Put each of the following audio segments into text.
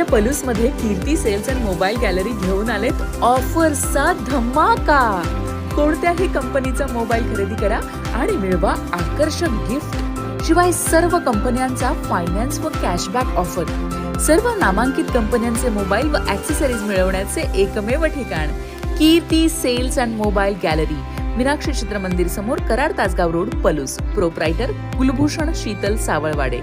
पलूसमध्ये Kirti sales and mobile gallery घेऊन आलेत ऑफर्सचा धमाका। कोणत्याही कंपनीचा मोबाईल खरेदी करा आणि मिळवा आकर्षक गिफ्ट। शिवाय सर्व कंपन्यांचा फायनान्स व कॅशबॅक ऑफर। सर्व नामांकित कंपन्यांचे मोबाईल व ॲक्सेसरीज मिळवण्याचे एकमेव ठिकाण Kirti sales and mobile gallery, Meenakshi Chitra Mandir समोर, कराड तासगाव रोड, पलूस। प्रोप्रायटर कुलभूषण शीतल सावळवाडे।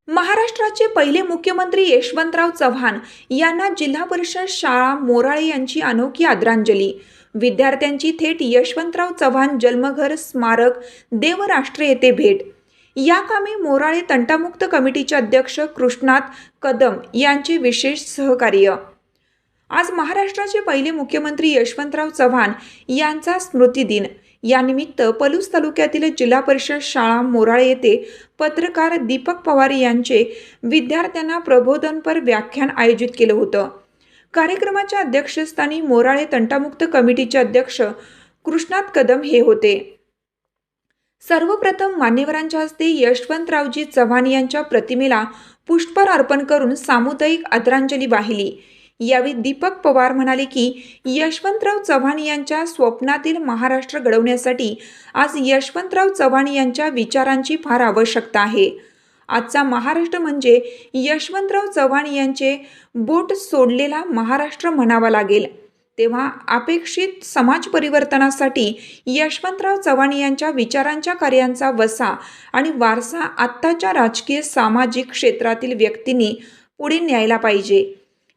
महाराष्ट्राचे पहिले मुख्यमंत्री यशवंतराव चव्हाण यांना जिल्हा परिषद शाळा मोराळे यांची अनोखी आदरांजली। विद्यार्थ्यांची थेट यशवंतराव चव्हाण जन्मघर स्मारक देवराष्ट्र येथे भेट। या कामी मोराळे तंटामुक्त कमिटीचे अध्यक्ष कृष्णात कदम यांचे विशेष सहकार्य। आज महाराष्ट्राचे पहिले मुख्यमंत्री यशवंतराव चव्हाण यांचा स्मृती दिन। यानिमित्त पलूस तालुक्यातील जिल्हा परिषद शाळा मोराळे येथे पत्रकार दीपक पवार यांचे विद्यार्थ्यांना प्रबोधनपर व्याख्यान आयोजित केलं होतं। कार्यक्रमाच्या अध्यक्षस्थानी मोराळे तंटामुक्त कमिटीचे अध्यक्ष कृष्णात कदम हे होते। सर्वप्रथम मान्यवरांच्या हस्ते यशवंतरावजी चव्हाण यांच्या प्रतिमेला पुष्पहार अर्पण करून सामुदायिक आदरांजली वाहिली। यावेळी दीपक पवार म्हणाले की यशवंतराव चव्हाण यांच्या स्वप्नातील महाराष्ट्र घडवण्यासाठी आज यशवंतराव चव्हाण यांच्या विचारांची फार आवश्यकता आहे। आजचा महाराष्ट्र म्हणजे यशवंतराव चव्हाण यांचे बोट सोडलेला महाराष्ट्र म्हणावा लागेल। तेव्हा अपेक्षित समाज परिवर्तनासाठी यशवंतराव चव्हाण यांच्या विचारांच्या कार्यांचा वसा आणि वारसा आत्ताच्या राजकीय सामाजिक क्षेत्रातील व्यक्तींनी पुढे न्यायला पाहिजे।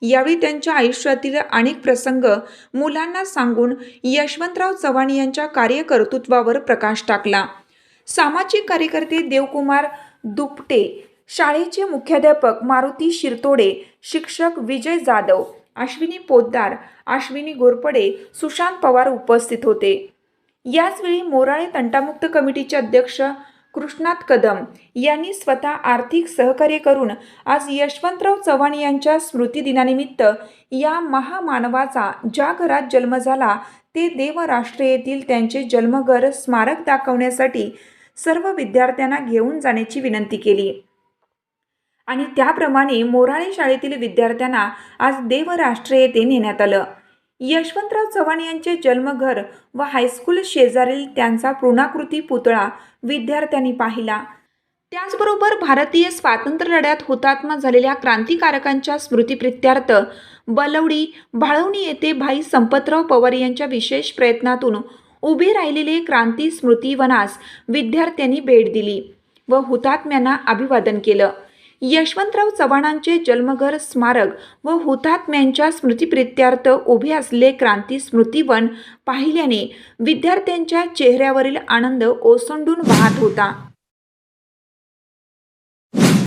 यावेळी त्यांच्या आयुष्यातील अनेक प्रसंग मुलांना सांगून यशवंतराव चव्हाण यांच्या कार्यकर्तृत्वावर प्रकाश टाकला। सामाजिक कार्यकर्ते देवकुमार दुपटे, शाळेचे मुख्याध्यापक मारुती शिरतोडे, शिक्षक विजय जाधव, अश्विनी पोद्दार, अश्विनी घोरपडे, सुशांत पवार उपस्थित होते। याचवेळी मोराळे तंटामुक्त कमिटीचे अध्यक्ष कृष्णात कदम यांनी स्वतः आर्थिक सहकार्य करून आज यशवंतराव चव्हाण यांच्या स्मृती दिनानिमित्त या महामानवाचा ज्या घरात जन्म झाला ते देवराष्ट्र येथील त्यांचे जन्मघर स्मारक दाखवण्यासाठी सर्व विद्यार्थ्यांना घेऊन जाण्याची विनंती केली आणि त्याप्रमाणे मोराळे शाळेतील विद्यार्थ्यांना आज देवराष्ट्र येथे नेण्यात आलं। यशवंतराव चव्हाण यांचे जन्मघर व हायस्कूल शेजारील त्यांचा पूर्णाकृती पुतळा विद्यार्थ्यांनी पाहिला। त्याचबरोबर भारतीय स्वातंत्र्य लढ्यात हुतात्मा झालेल्या क्रांतिकारकांच्या स्मृतिप्रित्यर्थ बलवडी भाळवणी येथे भाई संपतराव पवार यांच्या विशेष प्रयत्नातून उभे राहिलेले क्रांती स्मृती वनास विद्यार्थ्यांनी भेट दिली व हुतात्म्यांना अभिवादन केलं। यशवंतराव चव्हाणांचे जन्मघर स्मारक व हुतात्म्यांच्या स्मृतिप्रित्यर्थ उभे असलेले क्रांती स्मृतिवन पाहिल्याने विद्यार्थ्यांच्या चेहऱ्यावरील आनंद ओसंडून वाहत होता।